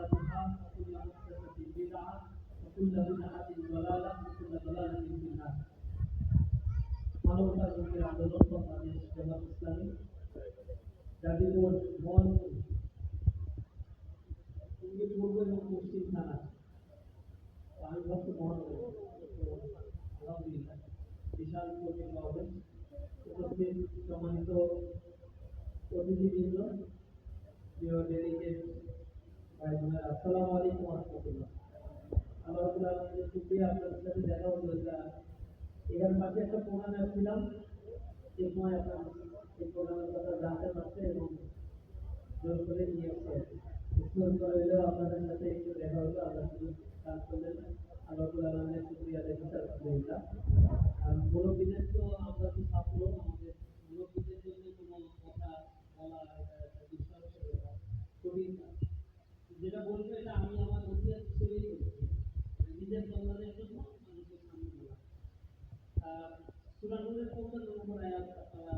محدثاتها وكل محدثة بدعة وكل بدعة ضلالة وكل ضلالة في النار. মানবতার মুক্তির আন্দোলন বাংলাদেশ জামাত ইসলামী গাজীপুর মহানগর ইঙ্গিত পূর্ব এবং পশ্চিম থানা আলমভক্ত মহানগর আলহামদুলিল্লাহ বিশাল কর্মী সমাবেশ উপস্থিত সম্মানিত অতিথিবৃন্দ প্রিয় ডেলিগেট ভাই বোনেরা আসসালামু আলাইকুম ওয়া রাহমাতুল্লাহ। আল্লাহ রাব্বুল আলামিনের শুকরিয়া আপনাদের সাথে দেখা হলো। এখানে পাশে একটা প্রোগ্রামে আসছিলাম, সেই সময় আপনার এই প্রোগ্রামের কথা জানতে পারছে এবং জোর করে নিয়ে এসছে। উত্তর করে হলেও আপনাদের সাথে একটু দেখা হলো, আল্লাহ কাজ করলেন। আল্লাহ রাব্বুল আলামিনের শুকরিয়া দেখতে আলহামদুলিল্লাহ। আর মুরব্বীদের তো আমরা তো ছাত্র, আমাদের মুরব্বীদের জন্য কোনো কথা বলা কঠিন না। যেটা বলবো এটা আমি আমার নসিহত হিসেবেই করছি, নিজের কল্যাণের জন্য মানুষের সামনে বলা। সূরা নূরের 15 নম্বর আয়াত আপনারা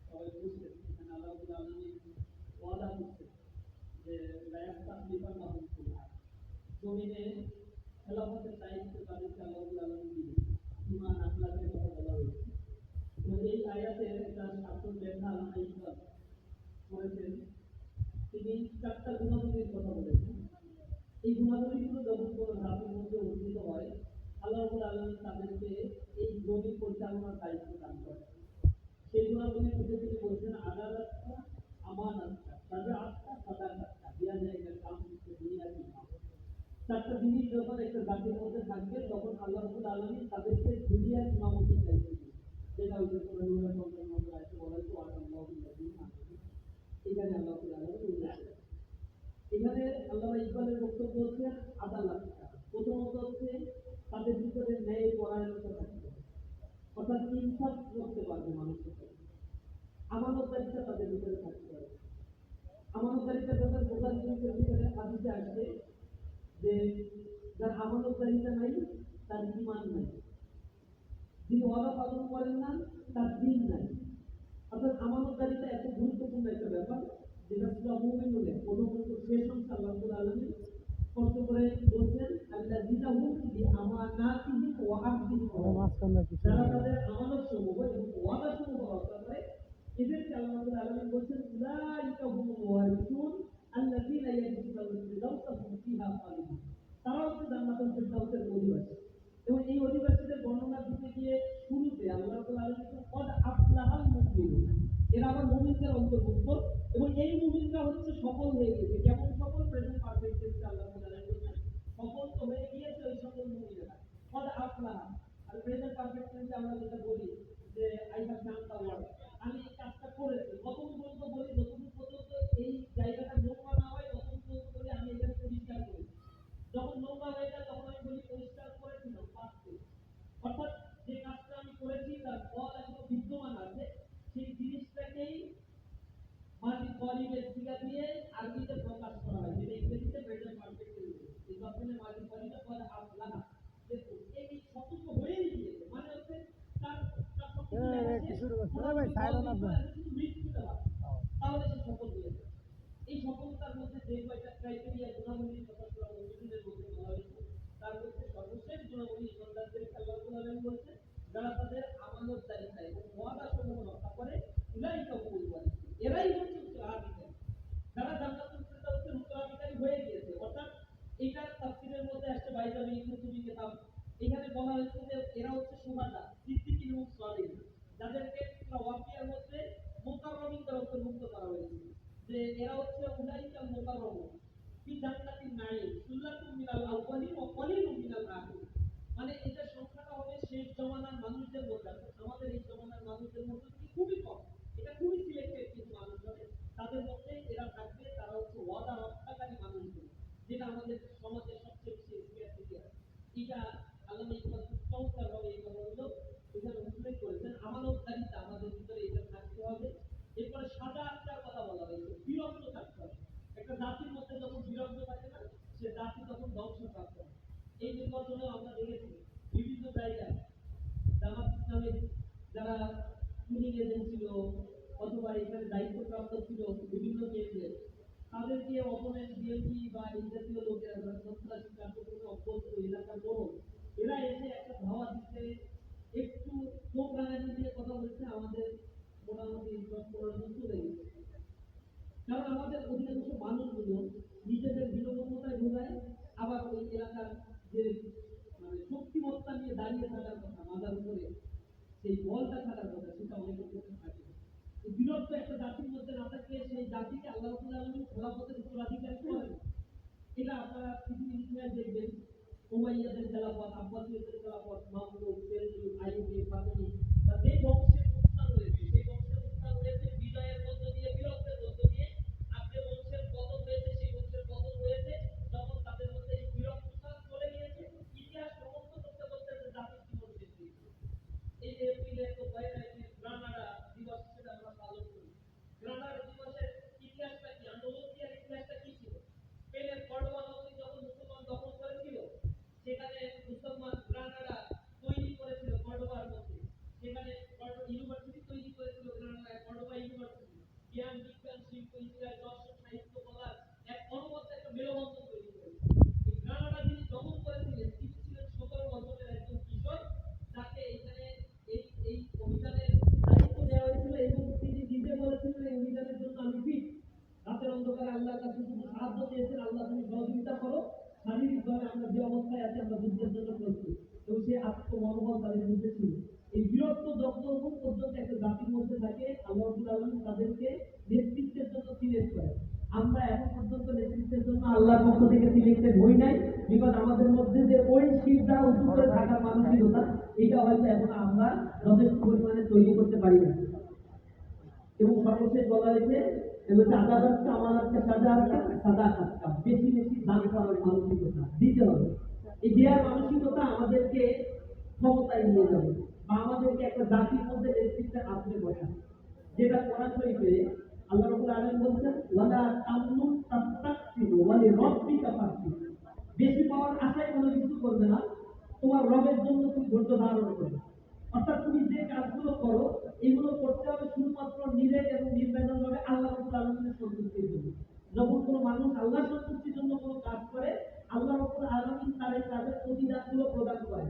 সবাই বুঝছেন, এখানে আল্লাহ রাব্বুল আলামিন ওয়াদা করছেন যে লা ইয়াস্তাখলিফান্নাহুম ফিল আরদ, জমিনে খেলাফতের দায়িত্ব তাদেরকে আল্লাহ রাব্বুল আলামিন দিবেন। ঈমান আখলাকের কথা বলা হয়েছে। তো এই আয়াতের একটা শাসন ব্যাখ্যা আল্লাহ ইকবাল করেছেন। তিনি 4টা গুণাবলীর কথা বলেছেন। এই গুণাবলীগুলো যখন কোনো জাতির মধ্যে অর্জিত হয়, আল্লাহ রাব্বুল আলামিন তাদেরকে এই জমি পরিচালনার দায়িত্ব দান করেন। সেই গুণাবলীর মধ্যে তিনি বলছেন আদালতটা, আমানতটা, সাজাআতটা, সাদাকাতটা, দেয়া জায়গার কাম হচ্ছে দুনিয়ার কাম। 4টা জিনিস যখন একটা জাতির মধ্যে থাকবে তখন আল্লাহ রাব্বুল আলামিন তাদেরকে দুনিয়ার ইমামতির দায়িত্ব দিবেন। যেটা ওই যে সূরা নূরের 15 নম্বর আয়াতে বলা হয়েছে ওয়াদাল্লাহুল্লাযীনা আমানু। এখানে আল্লাহ রাব্বুল আলামিন উল্লেখ করেছেন। এখানে আল্লাহ ইকবালের বক্তব্য হচ্ছে আদালত। প্রথমত হচ্ছে তাদের ভিতরে ন্যায় পরায়ণতা থাকতে হবে, অর্থাৎ ইনসাফ করতে পারবে মানুষের সাথে। আমানতদারিতা তাদের ভিতরে থাকতে হবে। আমানতদারিতা যখন বোঝার ভিতরে হাদিসে আসবে যে যার আমানতদারিতা নাই তার ঈমান নাই, যিনি ওয়াদা পালন করেন না তার দ্বীন নাই। অর্থাৎ আমানতদারিতা এত গুরুত্বপূর্ণ একটা ব্যাপার, যেটা সূরা মুমিনুনে 15 শেষ অংশে আল্লাহ রাব্বুল আলামিন স্পষ্ট করে বলছেন আল্লাযীনা হুম বিআমানাতিহিম ওয়া আহদিহিম, যারা তাদের আমানত সমূহ এবং ওয়াদা সমূহ রক্ষা করে এদেরকে আল্লাহ রাব্বুল আলামিন বলছেন উলাইকা হুমুল ওয়ারিসুন আল্লাযীনা ইয়ারithuna ফিরদাউসা হুম ফিহা খালিদুন। তারা হচ্ছে জান্নাতুল ফিরদাউসের অধিবাসী। এবং এই অধিবাসীদের বর্ণনা দিতে গিয়ে শুরুতে আল্লাহ রাব্বুল আলামিন কদ আফলাহাল মুমিনুন, এরা আবার মুমিনদের অন্তর্ভুক্ত এবং এই মুমিনরা হচ্ছে সফল হয়ে গেছে। কেমন সফল? প্রেজেন্ট পারফেক্ট টেন্সে আল্লাহ রাব্বুল আলামিন বলেন সফল তো হয়ে গিয়েছে ওই সকল মুমিনেরা। কদ আফলাহা, আর প্রেজেন্ট পারফেক্ট টেন্সে আমরা যেটা বলি যে I have done the work, আমি এই কাজটা করেছি। কতক্ষণ পর্যন্ত বলি? যতক্ষণ পর্যন্ত এই জায়গাটা নোংরা না হয় ততক্ষণ পর্যন্ত বলি আমি এখানে পরিষ্কার করেছি। যখন নোংরা হয়ে যায় তখন আমি বলি পরিষ্কার করেছিলাম, পাস করেছি। অর্থাৎ যে কাজটা আমি করেছি তার ফল এখনো বিদ্যমান আছে, সেই জিনিসটাকেই মাটি কলিমের সিগা দিয়ে আরবিতে প্রকাশ করা হয়, যেটা ইংরেজিতে প্রেজেন্ট পারফেক্ট টেন্স। এই বর্তমানে মাটি কলিমে পদ আফলাহা, এই সতর্ক হয়েই গিয়েছে, মানে হচ্ছে তার তাহলে সে সফল হয়েছে। এই সফলতার মধ্যে যে কয়টা ক্রাইটেরিয়া গুণাবলীর কথা সূরা মুমিনুনের মধ্যে বলা হয়েছে, তার মধ্যে সর্বশেষ গুণাবলী ইমানদারদেরকে আল্লাহ রাব্বুল আলামিন বলছেন যারা তাদের আমানতদারিতা এবং ওয়াদা সমূহ রক্ষা করে উলাইকা হুমুল ওয়ারিসুন, এরাই হচ্ছে উত্তরাধিকারী, যারা জান্নাতুল ফিরদাউসের উত্তরাধিকারী হয়ে গিয়েছে। অর্থাৎ এটা তাফসীরের মধ্যে আসছে বাইজাবি কুতুবি কিতাব, এখানে বলা হয়েছে যে এরা হচ্ছে সুহাদা, সিদ্দিকিন এবং সালিহিন, যাদেরকে সূরা ওয়াকিয়ার মধ্যে মুকাররমিনদের অন্তর্ভুক্ত করা হয়েছে, যে এরা হচ্ছে উলাইকা মুকাররমুন ফি জান্নাতিন নাঈম সুল্লাতুম মিনাল আউয়ালিন ওয়া কলিলুম মিনাল আখিরিন। মানে এটা সংখ্যাটা হবে শেষ জমানার মানুষদের মধ্যে, আমাদের এই জমানার মানুষদের মধ্যে খুবই কম, এটা খুবই সিলেক্টেড কিছু মানুষ হবে, তাদের মধ্যে এরা থাকবে। তারা হচ্ছে ওয়াদা রক্ষাকারী মানুষগুলো, যেটা আমাদের সমাজের সবচেয়ে বেশি স্ক্যারসিটি আছে। এটা আল্লামা ইকবাল চমৎকারভাবে এই কথাগুলো এখানে উল্লেখ করেছেন। আমানতদারিতা আমাদের ভিতরে এটা থাকতে হবে। এরপরে সাজাআতটার কথা বলা হয়েছে, বিরক্ত থাকতে হবে। একটা জাতির মধ্যে যখন বিরক্ত থাকে না, সে জাতি তখন ধ্বংসপ্রাপ্ত হয়। এই নির্বাচনে আমরা দেখেছি বিভিন্ন জায়গায় জামাত ইসলামের যারা টুরিং এজেন্ট ছিল অথবা এখানে দায়িত্বপ্রাপ্ত ছিল বিভিন্ন কেন্দ্রে, তাদেরকে অপোনেন্ট বিএনপি বা বা এই জাতীয় লোকেরা যারা সন্ত্রাসী কার্যক্রমে অভ্যস্ত এলাকার বড়, এরা এসে একটা ধাওয়া দিচ্ছে, একটু চোখ রাঙানি দিয়ে কথা বলছে, আমাদের মোটামুটি 10-15 জন চলে গেছে। কারণ আমাদের অধিকাংশ মানুষগুলো নিজেদের হীনমন্যতায় ভোগায়, আবার ওই এলাকার যে মানে শক্তিমত্তা নিয়ে দাঁড়িয়ে থাকার কথা, মাথার উপরে সেই বলটা থাকার কথা, সেটা অনেকের পক্ষে থাকে না। এই বিরক্ত একটা জাতির মধ্যে না থাকলে সেই জাতিকে আল্লাহ রাব্বুল আলামিন খেলাফতের উত্তরাধিকারী করেন। এটা আপনারা পৃথিবীর ইতিহাস দেখবেন, উমাইয়াদের খেলাফত, আব্বাসীয়দের খেলাফত, মামলুক, সেলজুক, আইয়ুবী, ফাতেমি, বা যে বংশের উত্থান হয়েছে, সেই বংশের উত্থান হয়েছে বিজয়ের মধ্য দিয়ে, বীরত্বের মধ্য দিয়ে। আর যে বংশের পতন হয়েছে, সেই বংশের পতন হয়েছে যখন তাদের মধ্যে এই বীরত্বটা চলে গিয়েছে। ইতিহাস প্রমাণ করতে করতে যে জাতির জীবন শেষ হয়েছে। এই যে এপ্রিলের তো 22 গ্রানাডা দিবস হিসেবে আমরা পালন করি। গ্রানাডা দিবসের ইতিহাসটা কি, আন্দোলনটির ইতিহাসটা কি ছিল? স্পেনের কর্ডোবা নগরী যখন মুসলমান দখল করেছিল, সেখানে মুসলমান গ্রানাডা তৈরি করেছিল কর্ডোবার মধ্যে। সেখানে ইউনিভার্সিটি তৈরি করেছিল গ্রানাডায়, কর্ডোবা ইউনিভার্সিটি। জ্ঞান, বিজ্ঞান, শিল্প, ইতিহাস, দর্শন, সাহিত্য, কলার এক অনবদ্য একটা মেলবন্ধন তৈরি করেছিল। এই গ্রানাডা যিনি দখল করেছিলেন, তিনি ছিলেন 17 বছরের একজন কিশোর, যাকে এখানে এই এই অভিযানের দায়িত্ব দেওয়া হয়েছিল, এবং তিনি নিজে বলেছিলেন এই অভিযানের জন্য আমি ফিট। রাতের অন্ধকারে আল্লাহর কাছে শুধু সাহায্য চেয়েছেন, আল্লাহ তুমি সহযোগিতা করো, শারীরিকভাবে আমরা যে অবস্থায় আছি আমরা যুদ্ধের জন্য প্রস্তুত। এবং সে আত্মমনোবল তাদের মধ্যে ছিল। এই বীরত্ব যতক্ষণ পর্যন্ত একটা জাতির মধ্যে থাকে, আল্লাহ রাব্বুল আলামিন তাদেরকে নেতৃত্বের জন্য সিলেক্ট করেন। আমরা এখন পর্যন্ত নেতৃত্বের জন্য আল্লাহর পক্ষ থেকে সিলেক্টেড হই নাই, বিকজ আমাদের মধ্যে যে ওই শীত দ্বারা উঁচু করে থাকার মানসিকতা, এটা হয়তো এখন আমরা যথেষ্ট পরিমাণে তৈরি করতে পারি না। এবং সর্বশেষ বলা হয়েছে আদালতকে আমানতকে সাদা কাজটা বেশি বেশি দান করার মানসিকতা দিতে হবে। এই দেওয়ার মানসিকতা আমাদেরকে ক্ষমতায় নিয়ে যাবে, বা আমাদেরকে একটা জাতির মধ্যে নেতৃত্বে আসতে বসা। যেটা কোরআন শরীফে আল্লাহ রাব্বুল আলামিন বলছেন, ওয়ালা তামনুন তাস্তাকসিরু ওয়া লিরাব্বিকা ফাসবির। বেশি পাওয়ার আশায় কোনো কিছু করবে না, তোমার রবের জন্য তুমি ধৈর্য ধারণ করবে। অর্থাৎ তুমি যে কাজগুলো করো, এগুলো করতে হবে শুধুমাত্র নিরেট এবং নির্বেদন ভাবে আল্লাহ রাব্বুল আলামিনের সন্তুষ্টির জন্য। যখন কোনো মানুষ আল্লাহর সন্তুষ্টির জন্য কোনো কাজ করে, আল্লাহ রাব্বুল আলামিন তার এই কাজের প্রতিদানগুলো প্রদান করে।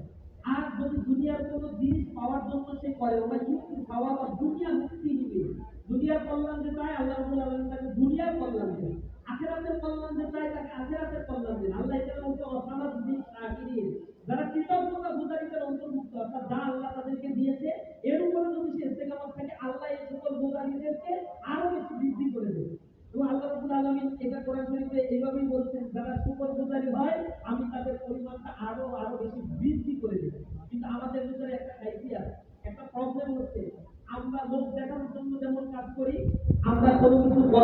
আর যদি দুনিয়ার কোনো জিনিস পাওয়ার জন্য সে করে, বা ইউক্তি পাওয়া বা দুনিয়া মুক্তি নিবে, দুনিয়ার কল্যাণ যে চায় আল্লাহ রাব্বুল আলামিন তাকে দুনিয়ার কল্যাণ দেন, আখিরাতের কল্যাণ যে চায় তাকে আখিরাতের কল্যাণ দেন। আল্লাহ এখানে বলছে অসামাদ জিনিস শাকিরিন, যারা কৃতজ্ঞতা গুজারিদের অন্তর্ভুক্ত, অর্থাৎ যা আল্লাহ তাদেরকে দিয়েছে এর উপরে যদি সে ইস্তেকামত থাকে, আল্লাহ এই সকল গুজারিদেরকে আরো বেশি বৃদ্ধি করে দেবে। এবং আল্লাহ রাব্বুল আলামিন এটা কোরআন শরীফে এইভাবেই বলছেন, যারা শুকরগুজারি হয় আমি তাদের পরিমাণটা আরো আরো বেশি বৃদ্ধি করে দেব। কিন্তু আমাদের ভিতরে একটা ক্রাইটেরিয়া, একটা প্রবলেম হচ্ছে, আমরা লোক দেখানোর জন্য যেমন কাজ করি, আমরা কোনো কিছু